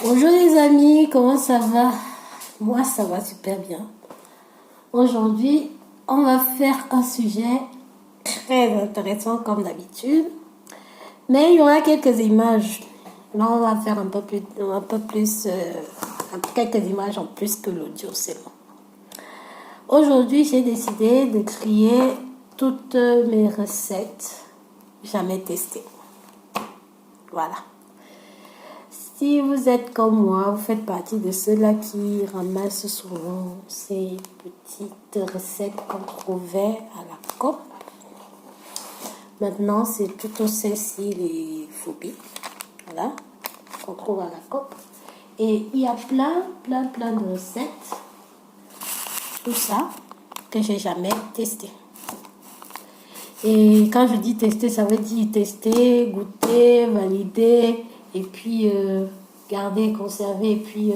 Bonjour les amis, comment ça va? Moi ça va super bien. Aujourd'hui, on va faire un sujet très intéressant comme d'habitude, mais il y aura quelques images. Là, on va faire quelques images en plus que l'audio, c'est bon. Aujourd'hui, j'ai décidé de créer toutes mes recettes jamais testées. Voilà. Si vous êtes comme moi, vous faites partie de ceux-là qui ramassent souvent ces petites recettes qu'on trouvait à la COP. Maintenant, c'est plutôt celles-ci, les phobies. Voilà, qu'on trouve à la COP. Et il y a plein de recettes. Tout ça que j'ai jamais testé. Et quand je dis tester, ça veut dire tester, goûter, valider, et puis garder, conserver, et puis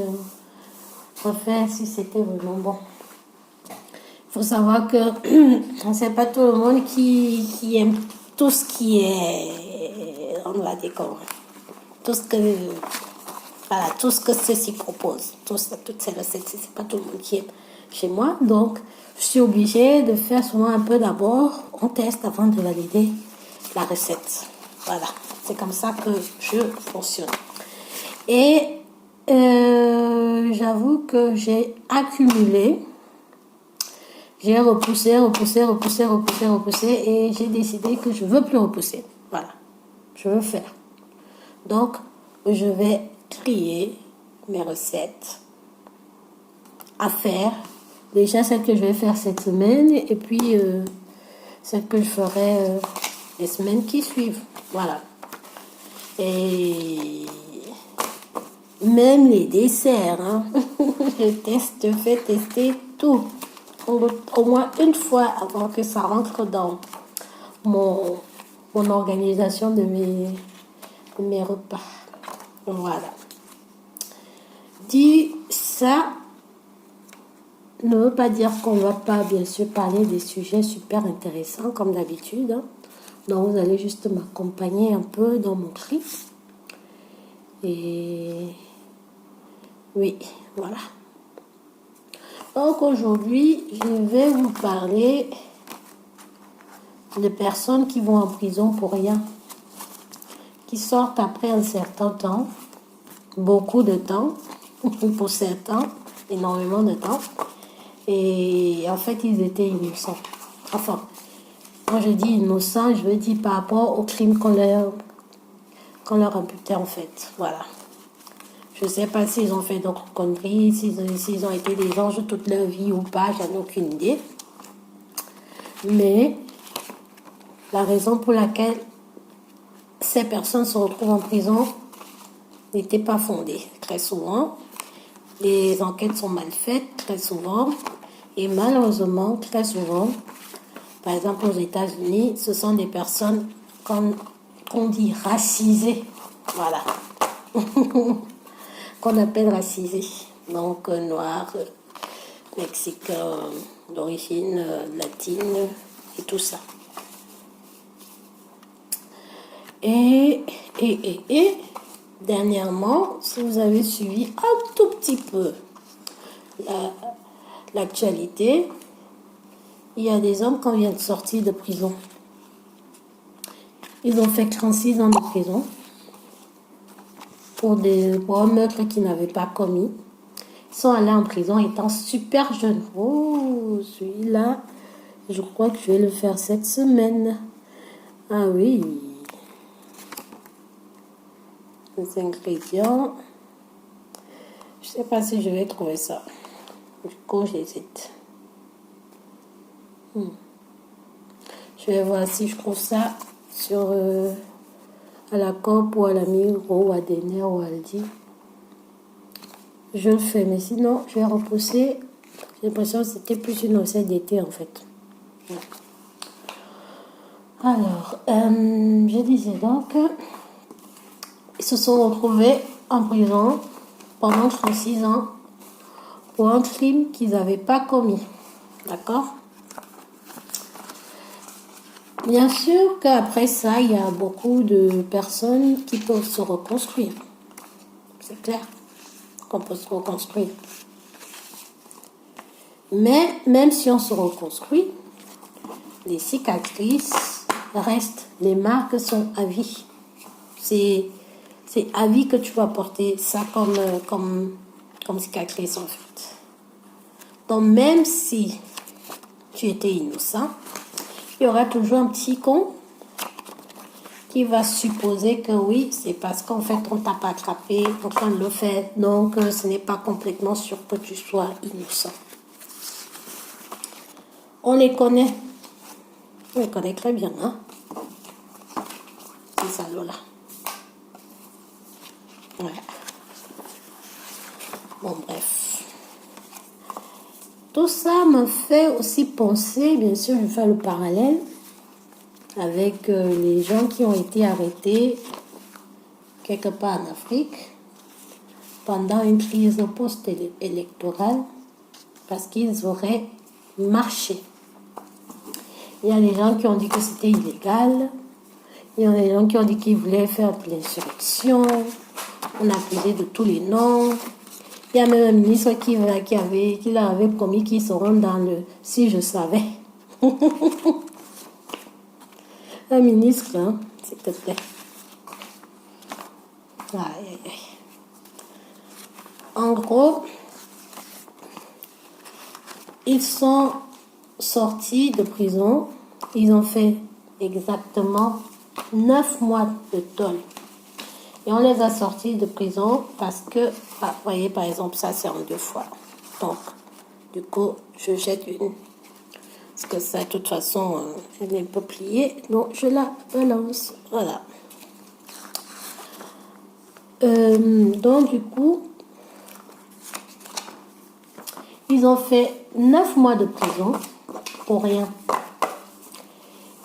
refaire si c'était vraiment bon. Il faut savoir que c'est pas tout le monde qui aime tout ce qui est, on va dire comment, tout ce que ceci propose, toutes ces recettes, c'est pas tout le monde qui aime chez moi, donc je suis obligée de faire souvent un peu d'abord, on teste avant de valider la recette. Voilà, c'est comme ça que je fonctionne. Et j'avoue que j'ai accumulé, j'ai repoussé, et j'ai décidé que je veux plus repousser. Voilà, je veux faire. Donc, je vais trier mes recettes à faire. Déjà, celle que je vais faire cette semaine et puis celle que je ferai les semaines qui suivent. Voilà. Et même les desserts, hein. Je fais tester tout. Au moins une fois avant que ça rentre dans mon organisation de mes repas. Voilà. Dit ça ne veut pas dire qu'on ne va pas bien sûr parler des sujets super intéressants comme d'habitude. Hein. Donc vous allez juste m'accompagner un peu dans mon tri. Et oui, voilà. Donc aujourd'hui, je vais vous parler de personnes qui vont en prison pour rien, qui sortent après un certain temps, beaucoup de temps, pour certains, énormément de temps. Et en fait, ils étaient innocents. Enfin, quand je dis innocents, je veux dire par rapport au crime qu'on leur imputait en fait. Voilà. Je ne sais pas s'ils ont fait d'autres conneries, s'ils ont été des anges toute leur vie ou pas, j'en ai aucune idée. Mais la raison pour laquelle ces personnes se retrouvent en prison n'était pas fondée. Très souvent, les enquêtes sont mal faites, très souvent. Et malheureusement, très souvent, par exemple aux États-Unis, ce sont des personnes qu'on dit racisées. Voilà. Qu'on appelle racisées. Donc noirs, mexicains, d'origine latine et tout ça. Et dernièrement, si vous avez suivi un tout petit peu l'actualité, il y a des hommes qui viennent de sortir de prison. Ils ont fait 36 ans de prison pour un meurtre qu'ils n'avaient pas commis. Ils sont allés en prison étant super jeunes. Oh, celui-là, je crois que je vais le faire cette semaine. Ah oui. Les ingrédients. Je ne sais pas si je vais trouver ça. Du coup, j'hésite. Je vais voir si je trouve ça sur à la COP ou à la Migros ou à Denner ou à Aldi. Je le fais, mais sinon, je vais repousser. J'ai l'impression que c'était plus une recette d'été en fait. Ouais. Alors, je disais donc, ils se sont retrouvés en prison pendant 36 ans pour un crime qu'ils n'avaient pas commis. D'accord ? Bien sûr qu'après ça, il y a beaucoup de personnes qui peuvent se reconstruire. C'est clair. qu'on peut se reconstruire. Mais même si on se reconstruit, les cicatrices restent. Les marques sont à vie. C'est à vie que tu vas porter ça comme cicatrice en fait. Donc même si tu étais innocent, il y aura toujours un petit con qui va supposer que oui, c'est parce qu'en fait, on t'a pas attrapé, donc on le fait, donc ce n'est pas complètement sûr que tu sois innocent. On les connaît. On les connaît très bien, hein. C'est ça, Lola. Ouais. Bon, bref. Tout ça me fait aussi penser, bien sûr, je fais le parallèle avec les gens qui ont été arrêtés quelque part en Afrique pendant une crise post-électorale parce qu'ils auraient marché. Il y a des gens qui ont dit que c'était illégal. Il y a des gens qui ont dit qu'ils voulaient faire de l'insurrection. On a accusé de tous les noms. Il y a même un ministre qui leur avait promis qu'ils seront dans le « si je savais ». Un ministre, hein, s'il te plaît. Aïe, aïe, aïe. En gros, ils sont sortis de prison. Ils ont fait exactement 9 mois de tôle. Et on les a sortis de prison parce que, vous voyez, par exemple, ça c'est en 2 fois. Donc, du coup, je jette une. Parce que ça, de toute façon, elle est un peu pliée. Donc, je la balance. Voilà. Donc, du coup, ils ont fait 9 mois de prison pour rien.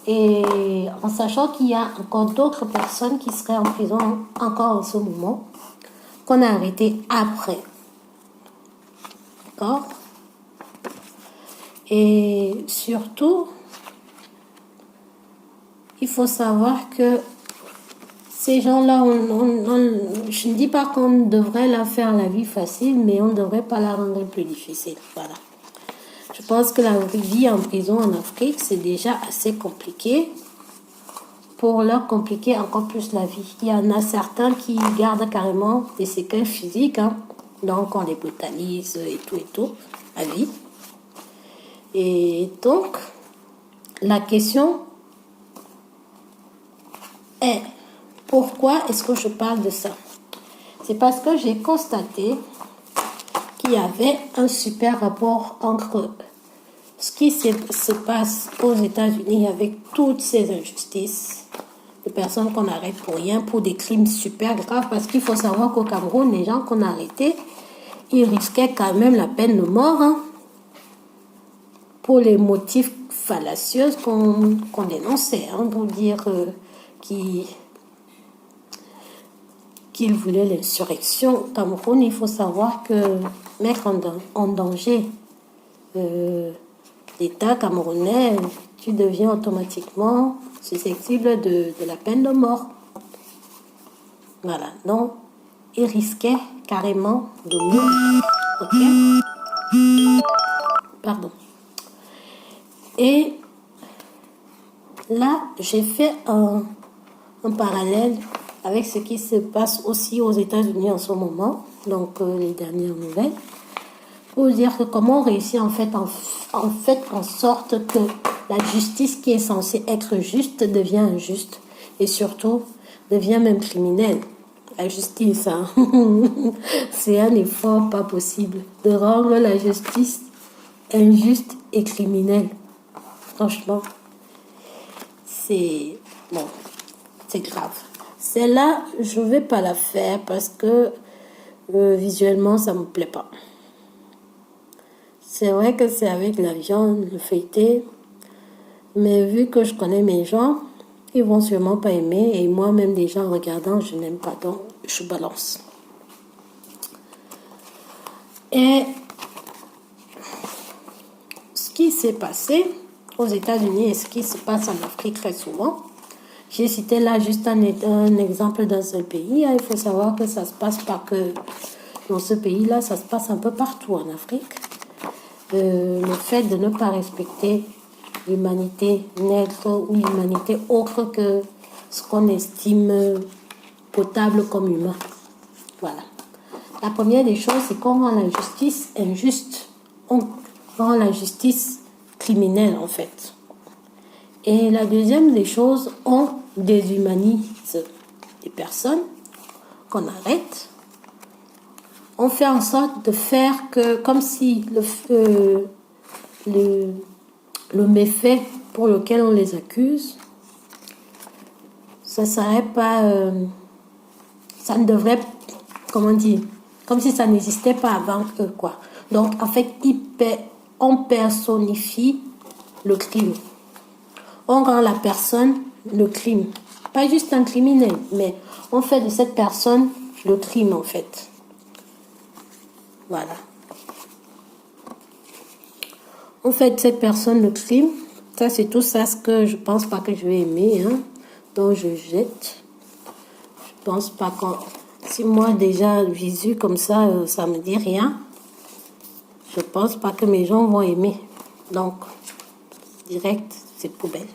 Et en sachant qu'il y a encore d'autres personnes qui seraient en prison encore en ce moment, qu'on a arrêté après. D'accord? Et surtout, il faut savoir que ces gens-là, je ne dis pas qu'on devrait leur faire la vie facile, mais on ne devrait pas la rendre plus difficile. Voilà. Je pense que la vie en prison en Afrique, c'est déjà assez compliqué. Pour leur compliquer encore plus la vie. Il y en a certains qui gardent carrément des séquelles physiques, hein. Donc on les brutalise et tout, à vie. Et donc, la question est, pourquoi est-ce que je parle de ça? C'est parce que j'ai constaté qu'il y avait un super rapport entre ce qui se passe aux États-Unis avec toutes ces injustices, de personnes qu'on arrête pour rien, pour des crimes super graves, parce qu'il faut savoir qu'au Cameroun, les gens qu'on a arrêtés, ils risquaient quand même la peine de mort, hein, pour les motifs fallacieux qu'on dénonçait, hein, pour dire qu'ils voulaient l'insurrection au Cameroun. Il faut savoir que mettre en danger l'État camerounais, tu deviens automatiquement susceptible de la peine de mort. Voilà, donc il risquait carrément de mourir. Ok? Pardon. Et là, j'ai fait un parallèle avec ce qui se passe aussi aux États-Unis en ce moment, donc les dernières nouvelles, pour dire que comment on réussit en fait en sorte que la justice qui est censée être juste devient injuste et surtout devient même criminelle. La justice, hein? C'est un effort pas possible de rendre la justice injuste et criminelle. Franchement, c'est bon, c'est grave. Celle-là, je vais pas la faire parce que visuellement, ça me plaît pas. C'est vrai que c'est avec la viande, le feuilleté, mais vu que je connais mes gens, ils vont sûrement pas aimer, et moi-même déjà en regardant, je n'aime pas, donc je balance. Et ce qui s'est passé aux États-Unis et ce qui se passe en Afrique très souvent, j'ai cité là juste un exemple d'un seul pays. Il faut savoir que ça se passe pas que dans ce pays-là, ça se passe un peu partout en Afrique. Le fait de ne pas respecter l'humanité naître ou l'humanité autre que ce qu'on estime potable comme humain. Voilà. La première des choses, c'est qu'on rend la justice injuste. On rend la justice criminelle, en fait. Et la deuxième des choses, on déshumanise les personnes, qu'on arrête. On fait en sorte de faire que, comme si le méfait pour lequel on les accuse, ça serait pas, ça ne devrait, comment dire, comme si ça n'existait pas avant eux, quoi. Donc, en fait, on personnifie le crime. On rend la personne le crime. Pas juste un criminel, mais on fait de cette personne le crime, en fait. Voilà. On fait de cette personne le crime. Ça, c'est tout ça ce que je pense pas que je vais aimer, hein. Donc, je jette. Je pense pas qu'on... Si moi, déjà, visu comme ça, ça me dit rien, je pense pas que mes gens vont aimer. Donc, direct, c'est poubelle.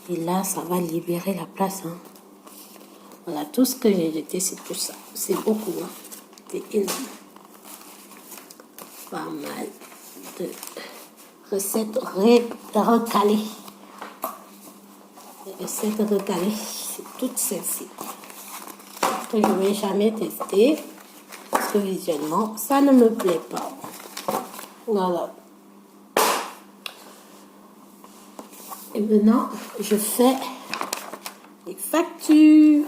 Et là, ça va libérer la place, hein. Voilà, tout ce que j'ai jeté, c'est tout ça. C'est beaucoup, hein. C'est énorme. Pas mal de recettes recalées. Les recettes recalées, c'est toutes celles-ci que je ne vais jamais tester parce que visuellement, ça ne me plaît pas. Voilà. Et maintenant, je fais les factures.